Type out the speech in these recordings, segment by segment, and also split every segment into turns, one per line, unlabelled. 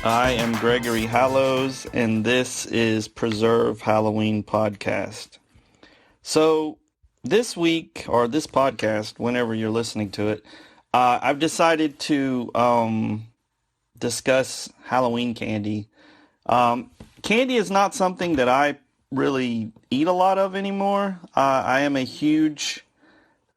I am Gregory Hallows, and this is Preserve Halloween Podcast. So, this week, or this podcast, whenever you're listening to it, I've decided to discuss Halloween candy. Candy is not something that I really eat a lot of anymore. I am a huge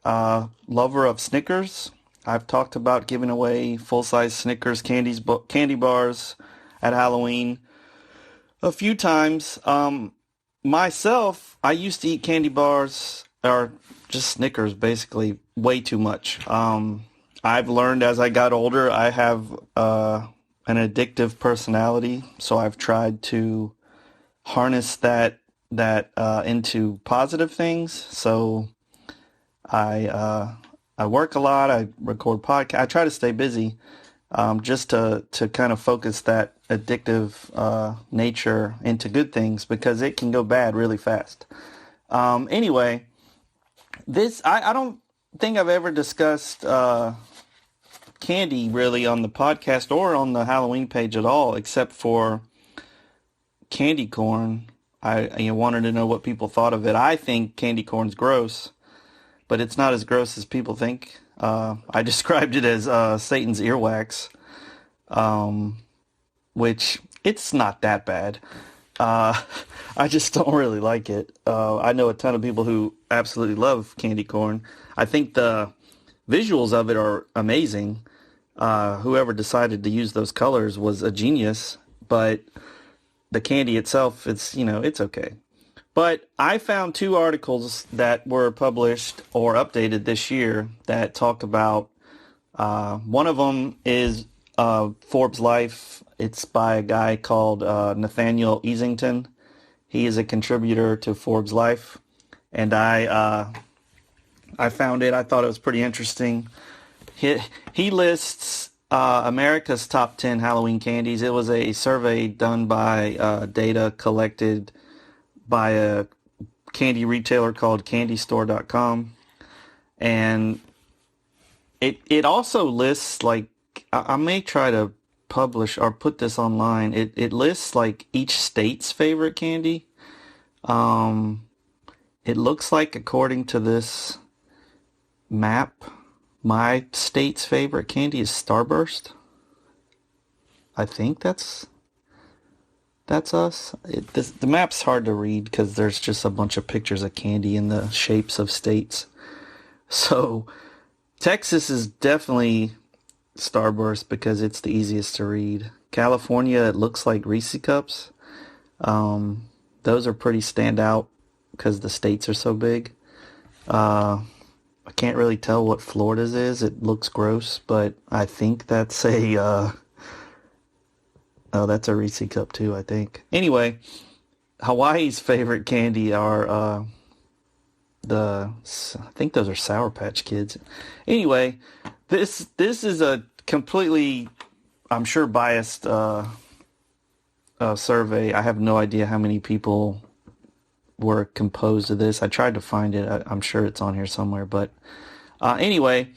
lover of Snickers. I've talked about giving away full-size Snickers candy bars at Halloween a few times. Myself, I used to eat candy bars, or just Snickers, basically, way too much. I've learned as I got older, I have an addictive personality, so I've tried to harness that into positive things. So I work a lot. I record podcasts. I try to stay busy, just to kind of focus that addictive nature into good things because it can go bad really fast. Anyway, I don't think I've ever discussed candy really on the podcast or on the Halloween page at all, except for candy corn. I wanted to know what people thought of it. I think candy corn's gross, but it's not as gross as people think. I described it as Satan's earwax, which it's not that bad. I just don't really like it. I know a ton of people who absolutely love candy corn. I think the visuals of it are amazing. Whoever decided to use those colors was a genius, but the candy itself, it's okay. But I found two articles that were published or updated this year that talk about, one of them is Forbes Life. It's by a guy called Nathaniel Easington. He is a contributor to Forbes Life. And I found it. I thought it was pretty interesting. He lists America's top 10 Halloween candies. It was a survey done by data collected by a candy retailer called candystore.com. And it also lists, like, I may try to publish or put this online. It lists like each state's favorite candy. It looks like, according to this map, my state's favorite candy is Starburst. I think that's us. The map's hard to read because there's just a bunch of pictures of candy in the shapes of states. So Texas is definitely Starburst because it's the easiest to read. California, it looks like Reese's Cups. Those are pretty standout because the states are so big. I can't really tell what Florida's is. It looks gross, but I think that's that's a Reese's Cup too, I think. Anyway, Hawaii's favorite candy are I think those are Sour Patch Kids. Anyway, this is a completely, I'm sure, biased survey. I have no idea how many people were composed of this. I tried to find it. I'm sure it's on here somewhere. But anyway,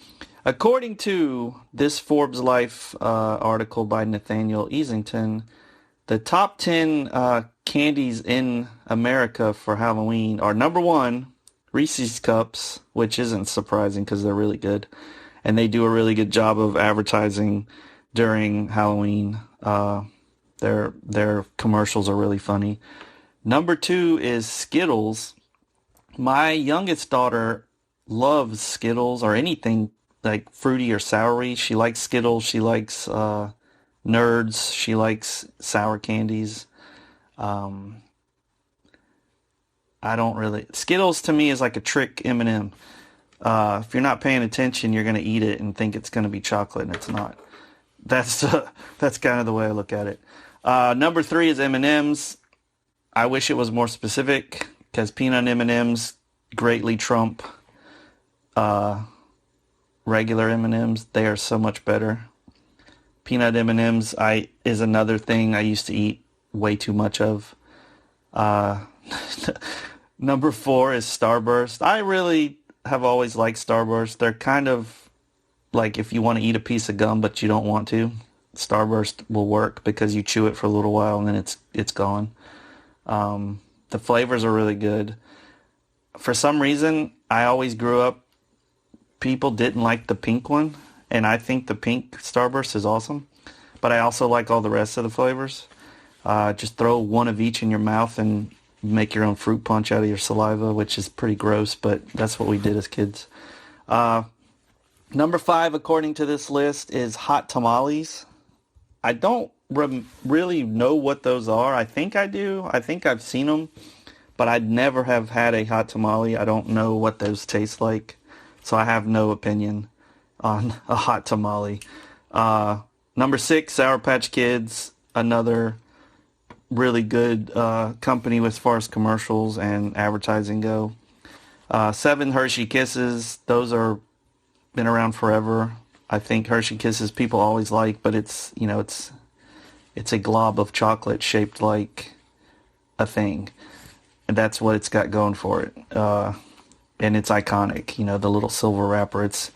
according to this Forbes Life article by Nathaniel Easington, the top 10 candies in America for Halloween are: number one, Reese's Cups, which isn't surprising because they're really good. And they do a really good job of advertising during Halloween. Their commercials are really funny. Number two is Skittles. My youngest daughter loves Skittles or anything like fruity or soury. She likes Skittles. She likes Nerds. She likes sour candies. Skittles to me is like a trick M&M. If you're not paying attention, you're going to eat it and think it's going to be chocolate, and it's not. That's kind of the way I look at it. Number three is M&M's. I wish it was more specific because peanut M&M's greatly trump regular M&M's. They are so much better. Peanut M&M's is another thing I used to eat way too much of. Number four is Starburst. I really have always liked Starburst. They're kind of like if you want to eat a piece of gum but you don't want to. Starburst will work because you chew it for a little while and then it's gone. The flavors are really good. For some reason, I always grew up, people didn't like the pink one, and I think the pink Starburst is awesome. But I also like all the rest of the flavors. Just throw one of each in your mouth and make your own fruit punch out of your saliva, which is pretty gross, but that's what we did as kids. Uh, Number 5, according to this list, is hot tamales. I don't really know what those are. I think I do. I think I've seen them, but I'd never have had a hot tamale. I don't know what those taste like, so I have no opinion on a hot tamale. Number 6, Sour Patch Kids, another really good company as far as commercials and advertising go. 7, Hershey Kisses. Those are been around forever. I think Hershey Kisses people always like, but it's a glob of chocolate shaped like a thing, and that's what it's got going for it. And it's iconic. The little silver wrapper. It's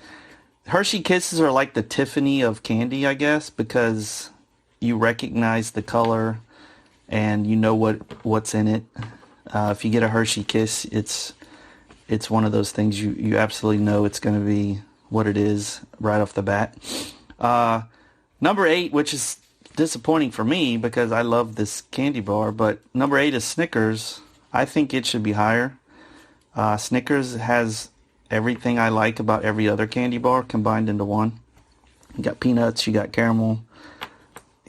Hershey Kisses are like the Tiffany of candy, I guess, because you recognize the color and you know what's in it. If you get a Hershey Kiss, it's one of those things you absolutely know it's going to be what it is right off the bat. Number 8, which is disappointing for me because I love this candy bar, but number 8 is Snickers. I think it should be higher. Snickers has everything I like about every other candy bar combined into one. You got peanuts, you got caramel,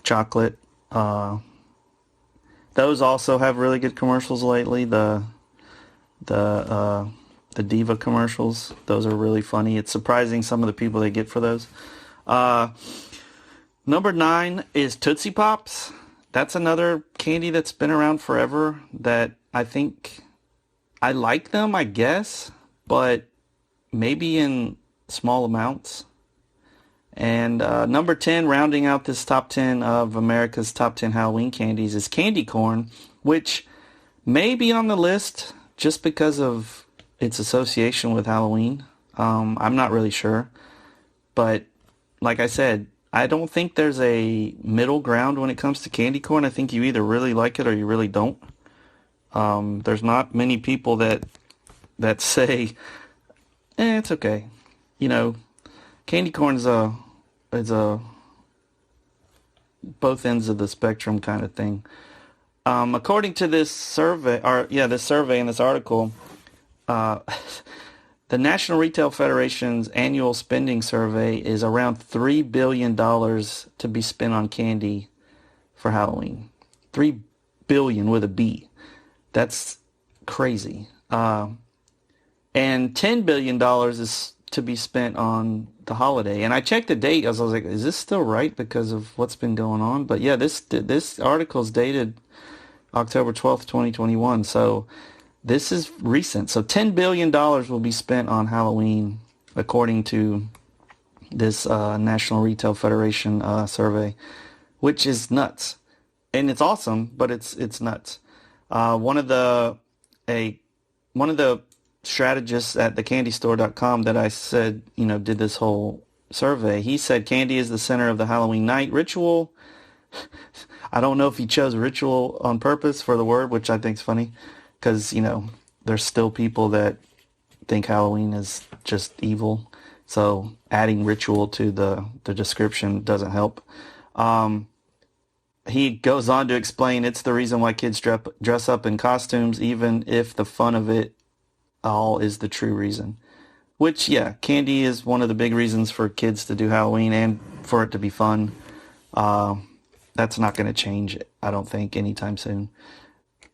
chocolate. Those also have really good commercials lately. The Diva commercials, those are really funny. It's surprising some of the people they get for those. Number 9 is Tootsie Pops. That's another candy that's been around forever that I think I like them, I guess, but maybe in small amounts. And number 10, rounding out this top 10 of America's top 10 Halloween candies, is candy corn, which may be on the list just because of its association with Halloween. I'm not really sure. But like I said, I don't think there's a middle ground when it comes to candy corn. I think you either really like it or you really don't. There's not many people that say, it's okay. Candy corn is a both ends of the spectrum kind of thing. According to this survey, this survey in this article, the National Retail Federation's annual spending survey is around $3 billion to be spent on candy for Halloween. $3 billion with a B. That's crazy. And $10 billion is to be spent on the holiday. And I checked the date. I was like, is this still right because of what's been going on? But yeah, this article is dated October 12th, 2021. So this is recent. So $10 billion will be spent on Halloween, according to this National Retail Federation survey, which is nuts. And it's awesome, but it's nuts. One of the strategists at thecandystore.com that I said, did this whole survey, he said candy is the center of the Halloween night ritual. I don't know if he chose ritual on purpose for the word, which I think is funny. Because, there's still people that think Halloween is just evil. So adding ritual to the description doesn't help. He goes on to explain it's the reason why kids dress up in costumes, even if the fun of it all is the true reason. Which, yeah, candy is one of the big reasons for kids to do Halloween and for it to be fun. That's not going to change, I don't think, anytime soon.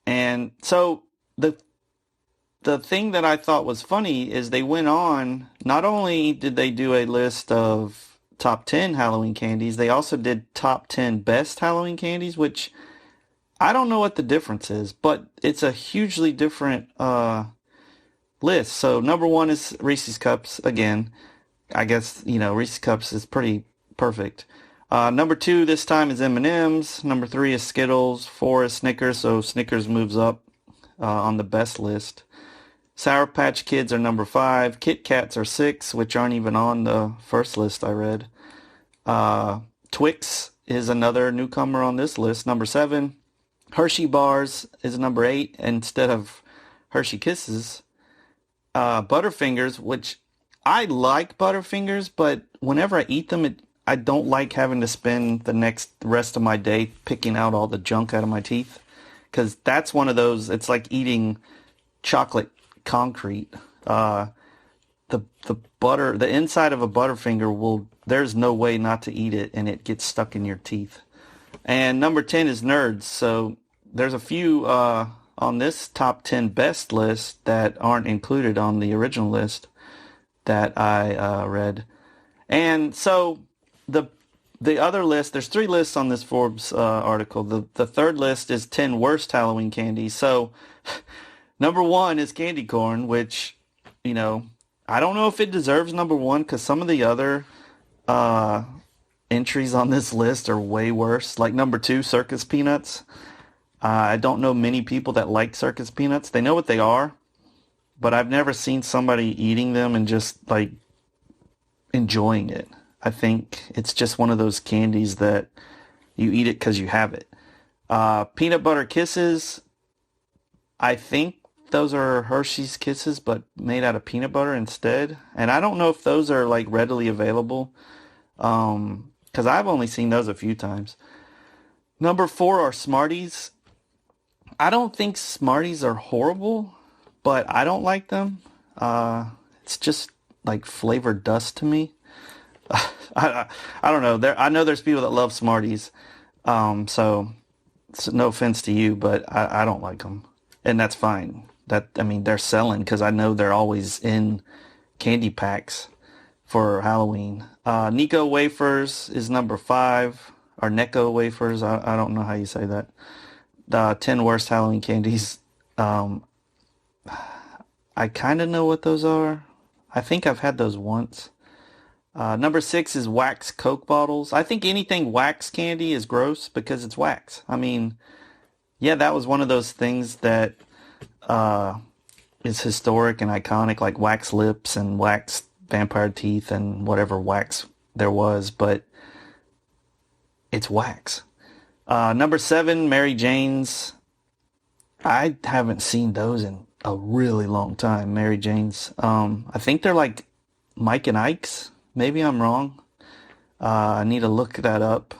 And so the thing that I thought was funny is they went on, not only did they do a list of top 10 Halloween candies, they also did top 10 best Halloween candies, which I don't know what the difference is, but it's a hugely different list. So number 1 is Reese's Cups. Again, I guess, Reese's Cups is pretty perfect. Number 2 this time is M&M's. Number 3 is Skittles. 4 is Snickers, so Snickers moves up on the best list. Sour Patch Kids are number 5. Kit Kats are 6, which aren't even on the first list I read. Twix is another newcomer on this list, number 7. Hershey bars is number 8 instead of Hershey Kisses. Butterfingers, which I like Butterfingers, but whenever I eat them, I don't like having to spend the rest of my day picking out all the junk out of my teeth. Because that's one of those, it's like eating chocolate concrete. The inside of a Butterfinger there's no way not to eat it, and it gets stuck in your teeth. And number 10 is Nerds. So there's a few on this top 10 best list that aren't included on the original list that I read. And so the other list, there's 3 lists on this Forbes article. The third list is 10 worst Halloween candies. So number 1 is candy corn, which, I don't know if it deserves number 1 because some of the other entries on this list are way worse. Like number 2, circus peanuts. I don't know many people that like circus peanuts. They know what they are, but I've never seen somebody eating them and just like enjoying it. I think it's just one of those candies that you eat it because you have it. Peanut butter kisses. I think those are Hershey's Kisses, but made out of peanut butter instead. And I don't know if those are like readily available, because I've only seen those a few times. Number 4 are Smarties. I don't think Smarties are horrible, but I don't like them. It's just like flavored dust to me. I don't know. I know there's people that love Smarties, so no offense to you, but I don't like them, and that's fine. They're selling because I know they're always in candy packs for Halloween. Nico wafers is number 5, or Necco wafers. I don't know how you say that. 10 worst Halloween candies. I kind of know what those are. I think I've had those once. Number 6 is wax Coke bottles. I think anything wax candy is gross because it's wax. Yeah, that was one of those things that is historic and iconic, like wax lips and wax vampire teeth and whatever wax there was, but it's wax. Number 7, Mary Jane's. I haven't seen those in a really long time, Mary Jane's. I think they're like Mike and Ike's. Maybe I'm wrong. I need to look that up.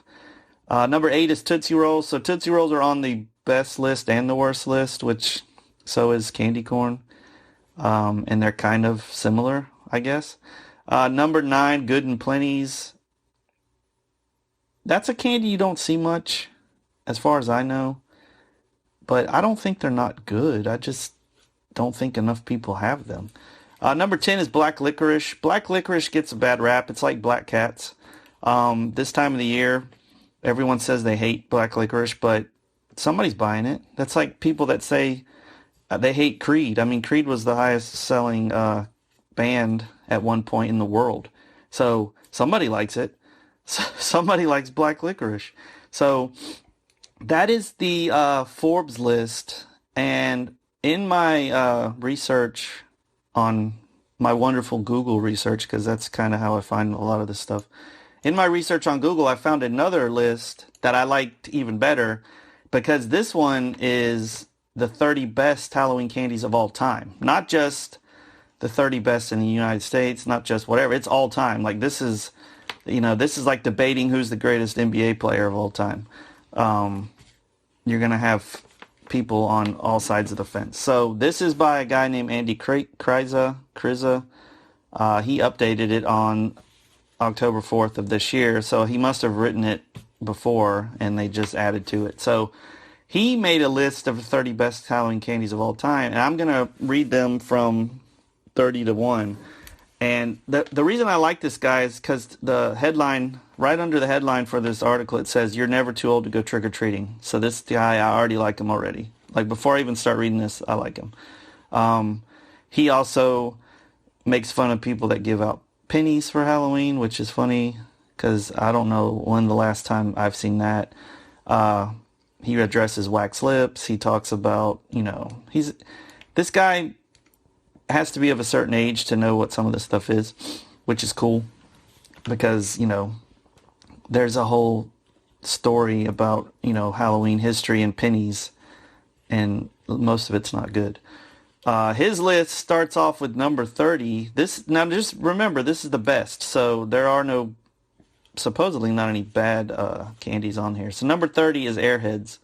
Number 8 is Tootsie Rolls. So Tootsie Rolls are on the best list and the worst list, which so is candy corn. And they're kind of similar, I guess. Number 9, Good and Plenty's. That's a candy you don't see much, as far as I know. But I don't think they're not good. I just don't think enough people have them. Number 10 is black licorice. Black licorice gets a bad rap. It's like black cats. This time of the year, everyone says they hate black licorice, but somebody's buying it. That's like people that say they hate Creed. Creed was the highest selling band at one point in the world. So somebody likes it. Somebody likes black licorice. So that is the Forbes list. And in my research on my wonderful Google research, because that's kind of how I find a lot of this stuff. In my research on Google, I found another list that I liked even better, because this one is the 30 best Halloween candies of all time. Not just the 30 best in the United States, not just whatever. It's all time. Like this is like debating who's the greatest NBA player of all time. You're going to have people on all sides of the fence. So this is by a guy named Andy Kriza. He updated it on October 4th of this year. So he must have written it before and they just added to it. So he made a list of the 30 best Halloween candies of all time. And I'm going to read them from 30 to 1. And the reason I like this guy is because the headline, right under the headline for this article, it says, "You're never too old to go trick-or-treating." So this guy, I already like him already. Like before I even start reading this, I like him. He also makes fun of people that give out pennies for Halloween, which is funny because I don't know when the last time I've seen that. He addresses wax lips. He talks about, this guy has to be of a certain age to know what some of this stuff is, which is cool because, there's a whole story about, Halloween history and pennies, and most of it's not good. His list starts off with number 30. This now just remember this is the best, so there are no supposedly not any bad candies on here. So number 30 is Airheads.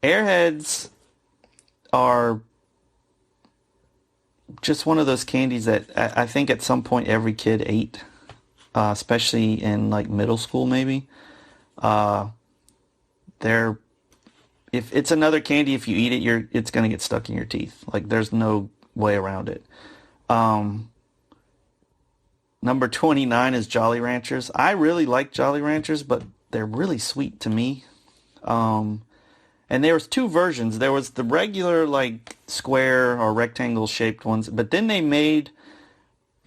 Airheads are just one of those candies that I think at some point every kid ate, especially in like middle school maybe. Uh, they're if it's another candy, if you eat it, it's gonna get stuck in your teeth. Like there's no way around it. Um, Number 29 is Jolly Ranchers. I really like Jolly Ranchers, but they're really sweet to me. Um, and there was two versions. There was the regular like square or rectangle shaped ones, but then they made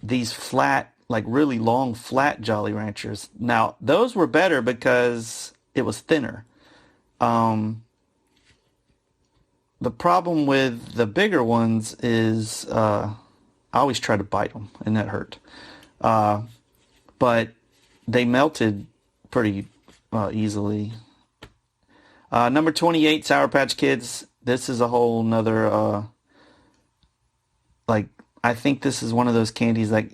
these flat, like really long flat Jolly Ranchers. Now, those were better because it was thinner. Um, the problem with the bigger ones is I always try to bite them, and that hurt. Uh, but they melted pretty easily. Number 28, Sour Patch Kids. This is a whole nother, like, I think this is one of those candies that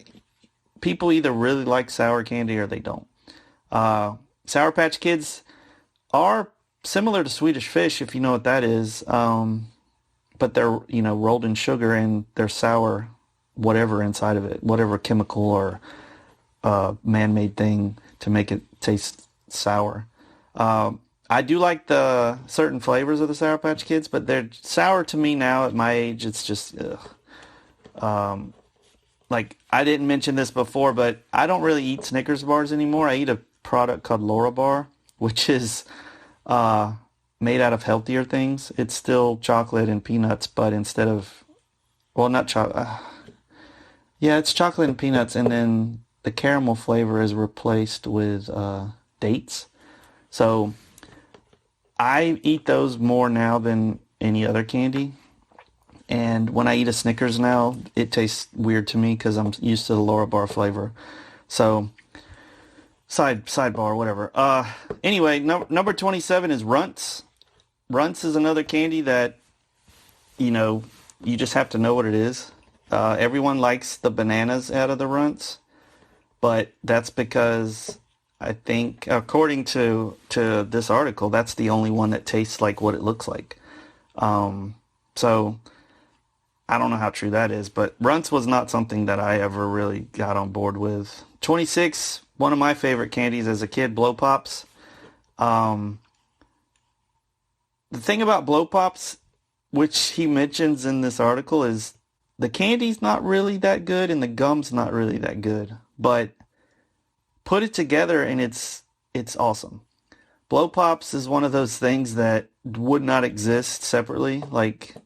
people either really like sour candy or they don't. Sour Patch Kids are similar to Swedish Fish, if you know what that is. But they're, rolled in sugar and they're sour, whatever inside of it, whatever chemical or man-made thing to make it taste sour. I do like the certain flavors of the Sour Patch Kids, but they're sour to me now at my age. It's just, ugh. Like, I didn't mention this before, but I don't really eat Snickers bars anymore. I eat a product called Laura Bar, which is uh, made out of healthier things. It's still chocolate and peanuts, but instead of, well, not chocolate. Yeah, it's chocolate and peanuts, and then the caramel flavor is replaced with dates. So I eat those more now than any other candy. And when I eat a Snickers now, it tastes weird to me because I'm used to the Laura Bar flavor. So sidebar, whatever. Anyway, number 27 is Runts. Runts is another candy that you know you just have to know what it is. Everyone likes the bananas out of the Runts, but that's because I think, according to this article, that's the only one that tastes like what it looks like. So I don't know how true that is, but Runts was not something that I ever really got on board with. 26, one of my favorite candies as a kid, Blow Pops. Um, the thing about Blow Pops, which he mentions in this article, is the candy's not really that good and the gum's not really that good. But put it together and it's awesome. Blow Pops is one of those things that would not exist separately. Like,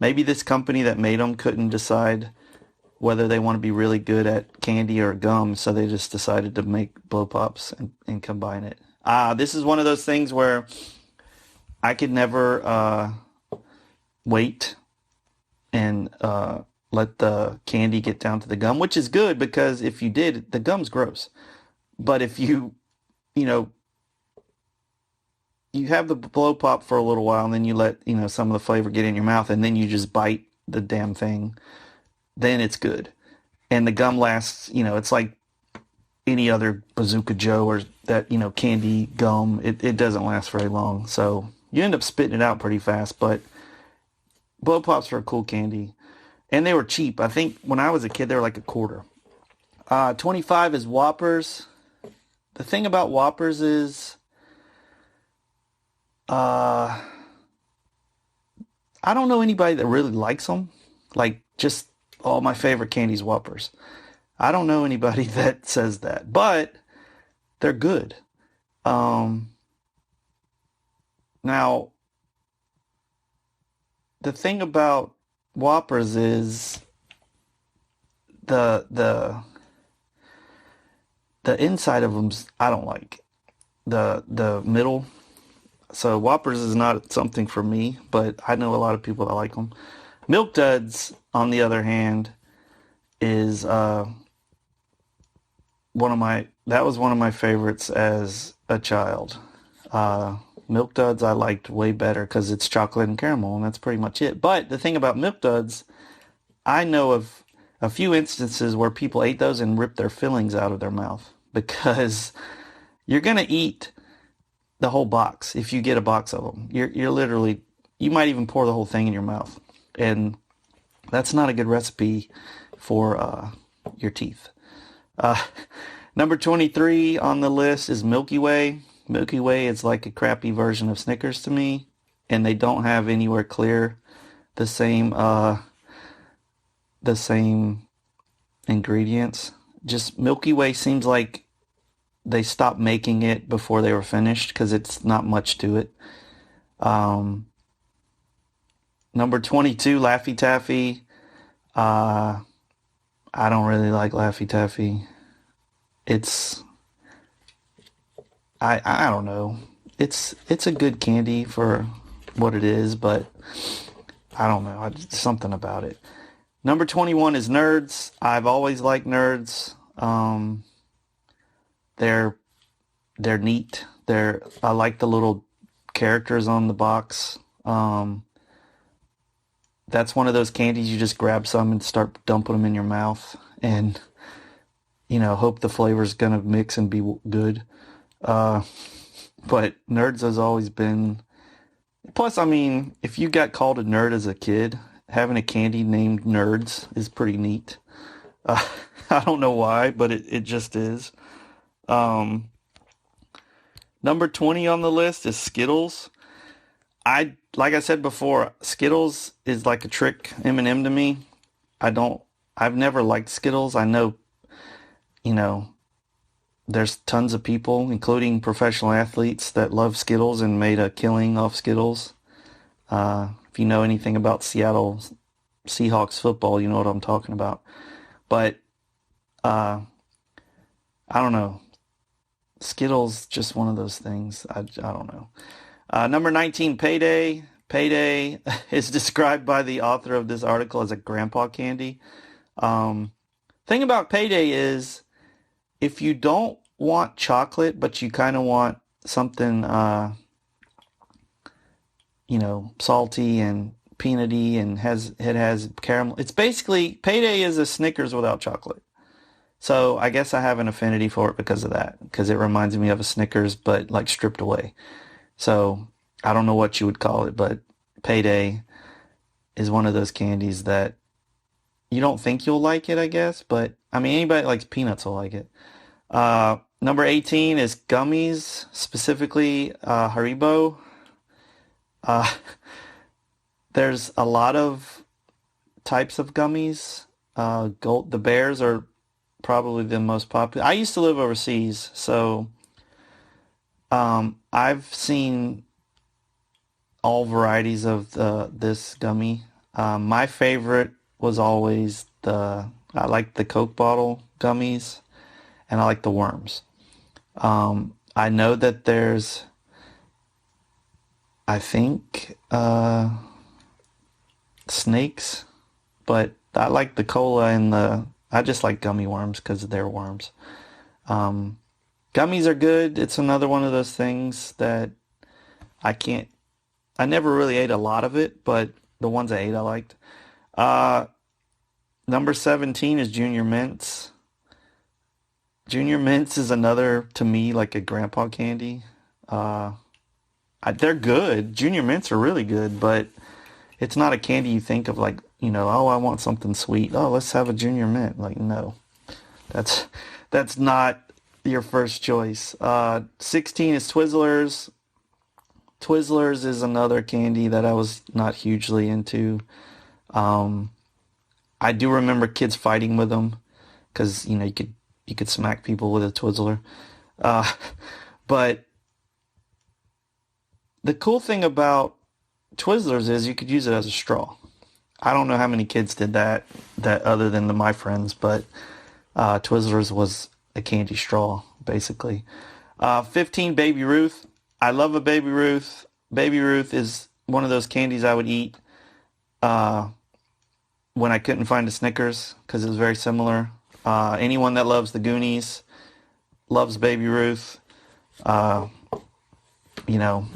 maybe this company that made them couldn't decide whether they want to be really good at candy or gum, so they just decided to make Blow Pops and combine it. This is one of those things where I could never wait and let the candy get down to the gum, which is good because if you did, the gum's gross. But if you know, you have the blow pop for a little while and then you let, some of the flavor get in your mouth and then you just bite the damn thing, then it's good. And the gum lasts, it's like any other Bazooka Joe or that, candy gum. It doesn't last very long. So you end up spitting it out pretty fast, but blow pops are a cool candy. And they were cheap. I think when I was a kid, they were like a quarter. 25 is Whoppers. The thing about Whoppers is, I don't know anybody that really likes them. Like, just all my favorite candies, Whoppers. I don't know anybody that says that, but they're good. Um, Now, the thing about Whoppers is the the inside of them. I don't like the middle. So Whoppers is not something for me, but I know a lot of people that like them. Milk Duds, on the other hand, is that was one of my favorites as a child. Uh, Milk Duds I liked way better because it's chocolate and caramel, and that's pretty much it. But the thing about Milk Duds, I know of a few instances where people ate those and ripped their fillings out of their mouth because you're gonna eat the whole box if you get a box of them. You're literally, you might even pour the whole thing in your mouth, and that's not a good recipe for your teeth. Uh, Number 23 on the list is Milky Way. Milky Way is like a crappy version of Snickers to me, and they don't have anywhere clear the same ingredients. Just Milky Way seems like they stopped making it before they were finished because it's not much to it. Um, Number 22, Laffy Taffy. Uh, I don't really like Laffy Taffy. It's I don't know. It's a good candy for what it is, but I don't know. Something about it. Number 21 is Nerds. I've always liked Nerds. They're they're neat. I like the little characters on the box. That's one of those candies you just grab some and start dumping them in your mouth, and hope the flavor's gonna mix and be good. Uh, but Nerds has always been. Plus, I mean, if you got called a nerd as a kid, having a candy named Nerds is pretty neat. Uh, I don't know why, but it just is. Um, Number 20 on the list is Skittles. Like I said before, Skittles is like a trick M&M to me. I've never liked Skittles. I know, you know, there's tons of people, including professional athletes, that love Skittles and made a killing off Skittles. If you know anything about Seattle Seahawks football, you know what I'm talking about. But uh, I don't know. Skittles, just one of those things. I don't know. Number 19, Payday. Payday is described by the author of this article as a grandpa candy. Um, Thing about Payday is if you don't want chocolate, but you kind of want something, salty and peanutty and it has caramel. It's basically, Payday is a Snickers without chocolate. So I guess I have an affinity for it because of that, because it reminds me of a Snickers, but like stripped away. So I don't know what you would call it, but Payday is one of those candies that you don't think you'll like it, I guess. But I mean, anybody that likes peanuts will like it. Number 18 is gummies, specifically Haribo. Uh, there's a lot of types of gummies. The bears are probably the most popular. I used to live overseas, so I've seen all varieties of this gummy. My favorite was always I like the Coke bottle gummies, and I like the worms. I know that there's, I think, snakes, but I like the cola and I just like gummy worms because they're worms. Gummies are good. It's another one of those things that I can't, I never really ate a lot of it, but the ones I ate I liked. Uh, Number 17 is Junior Mints. Junior Mints is another, to me, like a grandpa candy. Uh, they're good. Junior Mints are really good, but it's not a candy you think of like, oh, I want something sweet. Oh, let's have a Junior Mint. Like, no, that's that's not your first choice. 16 is Twizzlers. Twizzlers is another candy that I was not hugely into. Um, I do remember kids fighting with them because you could smack people with a Twizzler. Uh, but the cool thing about Twizzlers is you could use it as a straw. I don't know how many kids did that other than my friends, but Twizzlers was a candy straw basically. 15, Baby Ruth. I love a Baby Ruth. Baby Ruth is one of those candies I would eat when I couldn't find a Snickers because it was very similar. Anyone that loves the Goonies loves Baby Ruth. Uh, you know,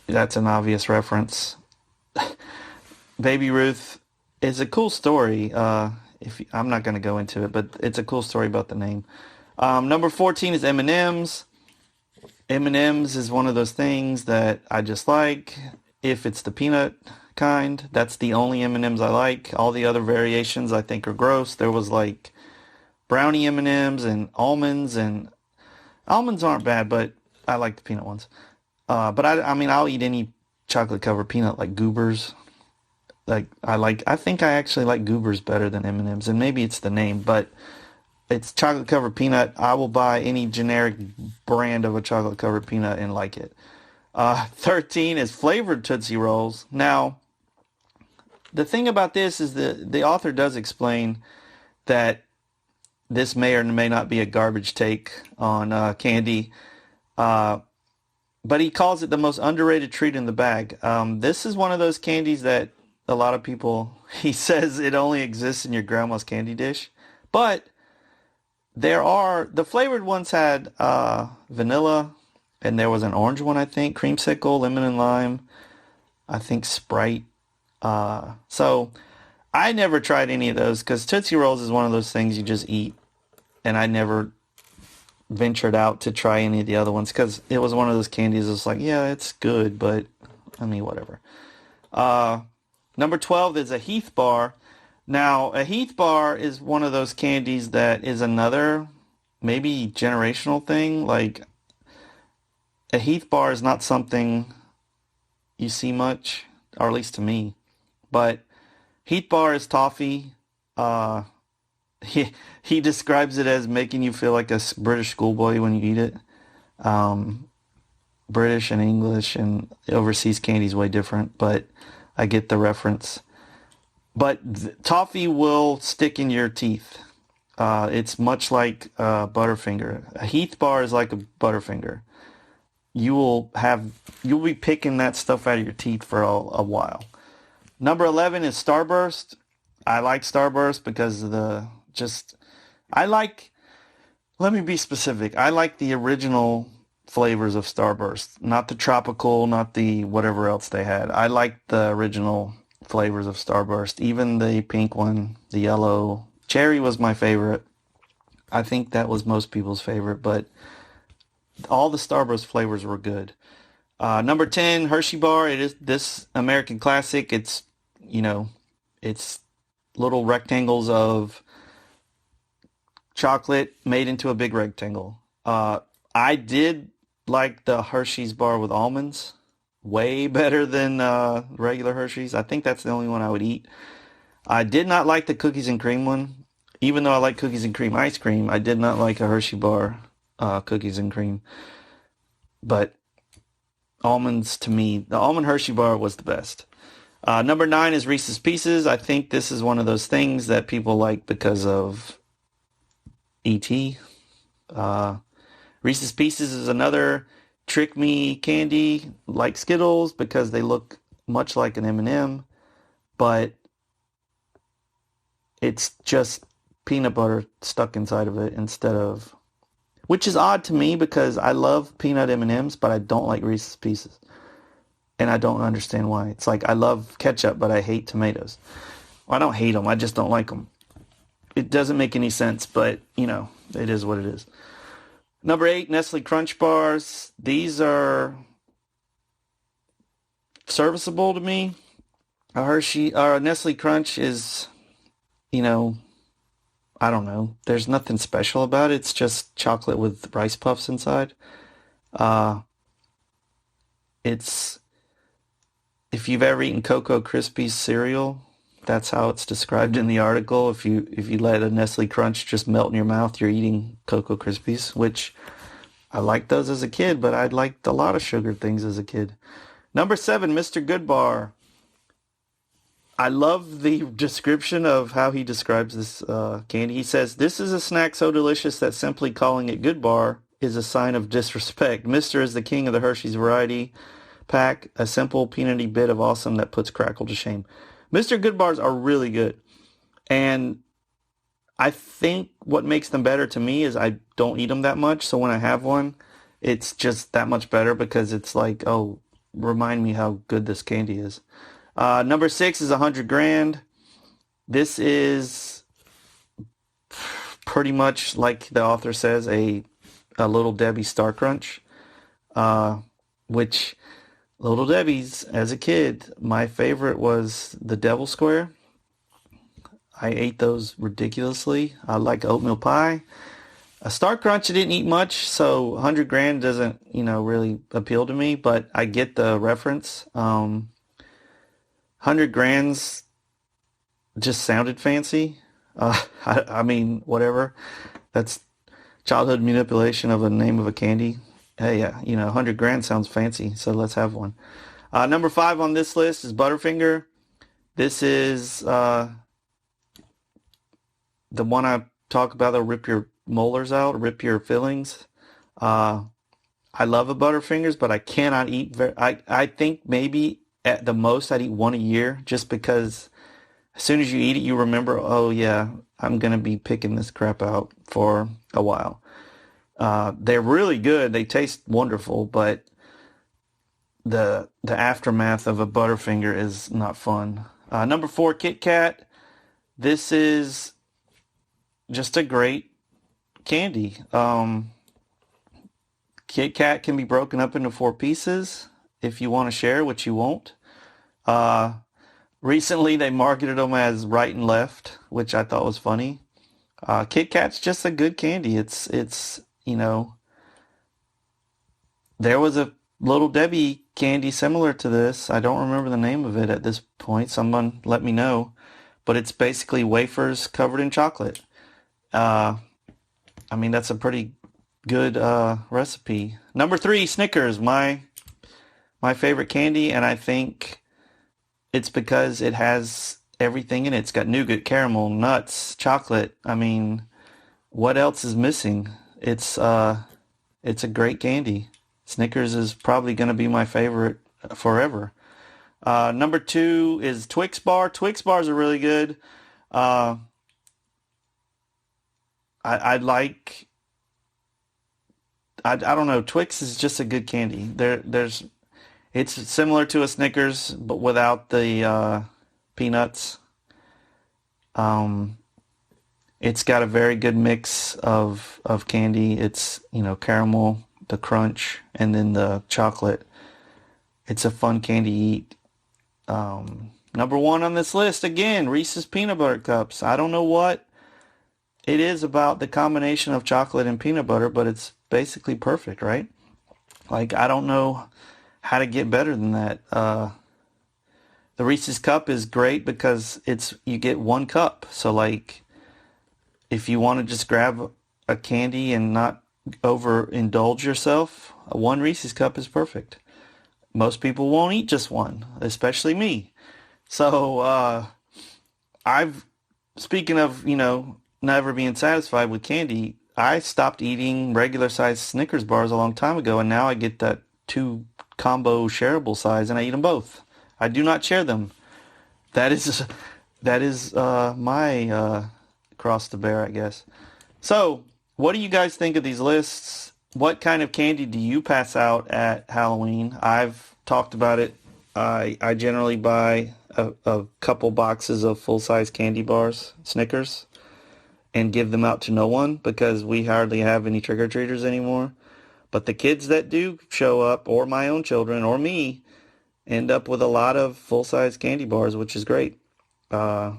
that's an obvious reference. Baby Ruth is a cool story. If I'm not going to go into it, but it's a cool story about the name. Number 14 is M&M's. M&M's is one of those things that I just like. If it's the peanut kind, that's the only M&M's I like. All the other variations I think are gross. There was like brownie M&M's and almonds aren't bad, but I like the peanut ones. But I mean, I'll eat any chocolate covered peanut like Goobers. I think I actually like Goobers better than M&M's, and maybe it's the name, but it's chocolate covered peanut. I will buy any generic brand of a chocolate covered peanut and like it. 13 is flavored Tootsie Rolls. Now, the thing about this is the author does explain that this may or may not be a garbage take on candy, uh, but he calls it the most underrated treat in the bag. This is one of those candies that a lot of people, he says it only exists in your grandma's candy dish, but the flavored ones had vanilla, and there was an orange one, I think, creamsicle, lemon and lime, I think Sprite. So I never tried any of those because Tootsie Rolls is one of those things you just eat, and I never ventured out to try any of the other ones because it was one of those candies that's like, yeah, it's good, but I mean, whatever. Uh, Number 12 is a Heath bar. Now, a Heath bar is one of those candies that is another maybe generational thing. Like, a Heath bar is not something you see much, or at least to me. But Heath bar is toffee. Uh, he describes it as making you feel like a British schoolboy when you eat it. Um, British and English and overseas candy is way different, but I get the reference. But toffee will stick in your teeth. It's much like Butterfinger. A Heath bar is like a Butterfinger. You'll be picking that stuff out of your teeth for a while. Number 11 is Starburst. I like Starburst because of I like, let me be specific. I like the original flavors of Starburst, not the tropical, not the whatever else they had. I like the original flavors of Starburst, even the pink one, the yellow. Cherry was my favorite. I think that was most people's favorite, but all the Starburst flavors were good. Number 10, Hershey bar. It is this American classic. You know, it's little rectangles of chocolate made into a big rectangle. I did like the Hershey's bar with almonds way better than regular Hershey's. I think that's the only one I would eat. I did not like the cookies and cream one. Even though I like cookies and cream ice cream, I did not like a Hershey bar cookies and cream. But almonds, to me, the almond Hershey bar was the best. Number 9 is Reese's Pieces. I think this is one of those things that people like because of E.T. Reese's Pieces is another trick me candy like Skittles because they look much like an M&M, but it's just peanut butter stuck inside of it instead of, which is odd to me because I love peanut M&Ms, but I don't like Reese's Pieces. And I don't understand why. It's like I love ketchup, but I hate tomatoes. Well, I don't hate them. I just don't like them. It doesn't make any sense, but, it is what it is. Number 8, Nestle Crunch Bars. These are serviceable to me. A Nestle Crunch is, I don't know. There's nothing special about it. It's just chocolate with rice puffs inside. Uh, it's If you've ever eaten Cocoa Krispies cereal, that's how it's described in the article. If you let a Nestle Crunch just melt in your mouth, you're eating Cocoa Krispies, which I liked those as a kid, but I liked a lot of sugar things as a kid. Number 7, Mr. Goodbar. I love the description of how he describes this candy. He says, "This is a snack so delicious that simply calling it Good Bar is a sign of disrespect. Mister is the king of the Hershey's variety pack, a simple peanutty bit of awesome that puts Crackle to shame." Mr. Good Bars are really good. And I think what makes them better to me is I don't eat them that much. So when I have one, it's just that much better because it's like, oh, remind me how good this candy is. Number six is 100 grand. This is pretty much like the author says, a Little Debbie Star Crunch, which Little Debbie's, as a kid, my favorite was the Devil Square. I ate those ridiculously. I like oatmeal pie. A Star Crunch I didn't eat much, so 100 grand doesn't, really appeal to me, but I get the reference. 100 grands just sounded fancy. I mean, whatever. That's childhood manipulation of a name of a candy. Hey, 100 grand sounds fancy, so let's have one. Number five on this list is Butterfinger. This is the one I talk about that'll rip your molars out, rip your fillings. I love a Butterfingers, but I cannot eat. I think maybe at the most I'd eat one a year, just because as soon as you eat it, you remember, oh yeah, I'm gonna be picking this crap out for a while. They're really good. They taste wonderful, but the aftermath of a Butterfinger is not fun. Number four, Kit Kat. This is just a great candy. Kit Kat can be broken up into four pieces if you want to share, which you won't. Recently, they marketed them as right and left, which I thought was funny. Kit Kat's just a good candy. It's there was a Little Debbie candy similar to this. I don't remember the name of it at this point. Someone let me know. But it's basically wafers covered in chocolate. I mean, that's a pretty good recipe. Number three, Snickers, my favorite candy, and I think it's because it has everything in it. It's got nougat, caramel, nuts, chocolate. I mean, what else is missing? It's a great candy. Snickers is probably going to be my favorite forever. Number two is Twix bar. Twix bars are really good. I like. I don't know. Twix is just a good candy. It's similar to a Snickers, but without the peanuts. It's got a very good mix of candy. It's, caramel, the crunch, and then the chocolate. It's a fun candy to eat. Number one on this list, again, Reese's Peanut Butter Cups. I don't know what it is about the combination of chocolate and peanut butter, but it's basically perfect, right? Like, I don't know how to get better than that. The Reese's Cup is great because you get one cup. So, like, if you want to just grab a candy and not overindulge yourself, one Reese's Cup is perfect. Most people won't eat just one, especially me. So, speaking of, never being satisfied with candy, I stopped eating regular sized Snickers bars a long time ago, and now I get that two combo shareable size, and I eat them both. I do not share them. That is my cross to bear, I guess. So, what do you guys think of these lists? What kind of candy do you pass out at Halloween? I've talked about it. I generally buy a couple boxes of full-size candy bars, Snickers, and give them out to no one because we hardly have any trick-or-treaters anymore. But the kids that do show up, or my own children, or me, end up with a lot of full-size candy bars, which is great. I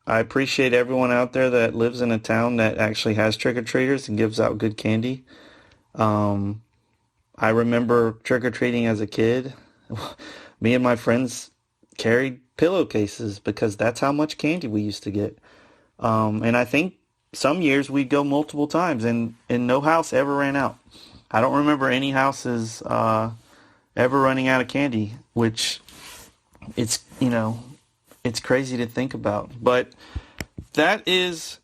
appreciate everyone out there that lives in a town that actually has trick-or-treaters and gives out good candy. I remember trick-or-treating as a kid. Me and my friends carried pillowcases because that's how much candy we used to get. And I think some years we'd go multiple times and no house ever ran out. I don't remember any houses ever running out of candy, which it's crazy to think about. But that is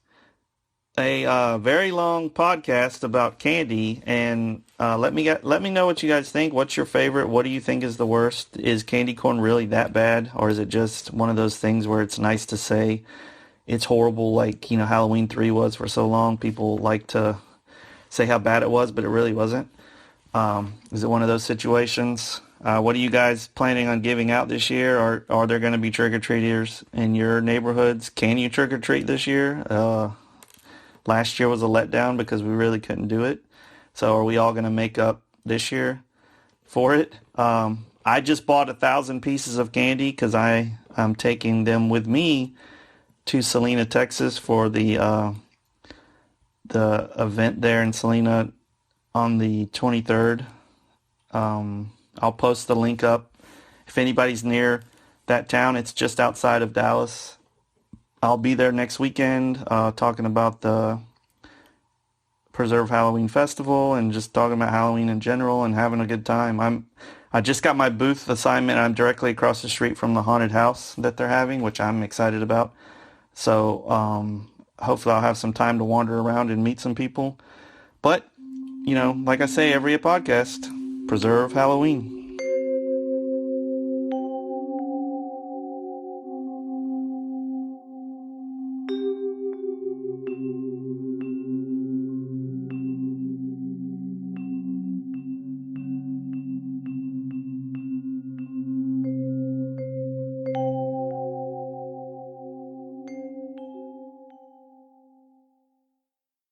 a very long podcast about candy, and let me know what you guys think. What's your favorite? What do you think is the worst? Is candy corn really that bad, or is it just one of those things where it's nice to say it's horrible, like Halloween 3 was for so long? People like to say how bad it was, but it really wasn't. Is it one of those situations? What are you guys planning on giving out this year? Or are there going to be trick-or-treaters in your neighborhoods? Can you trick-or-treat this year? Last year was a letdown because we really couldn't do it. So are we all going to make up this year for it? I just bought 1,000 pieces of candy because I'm taking them with me to Salina, Texas for the event there in Salina on the 23rd. I'll post the link up. If anybody's near that town, it's just outside of Dallas. I'll be there next weekend talking about the Preserve Halloween Festival and just talking about Halloween in general and having a good time. I just got my booth assignment. I'm directly across the street from the haunted house that they're having, which I'm excited about. So hopefully I'll have some time to wander around and meet some people. But, like I say every podcast, preserve Halloween.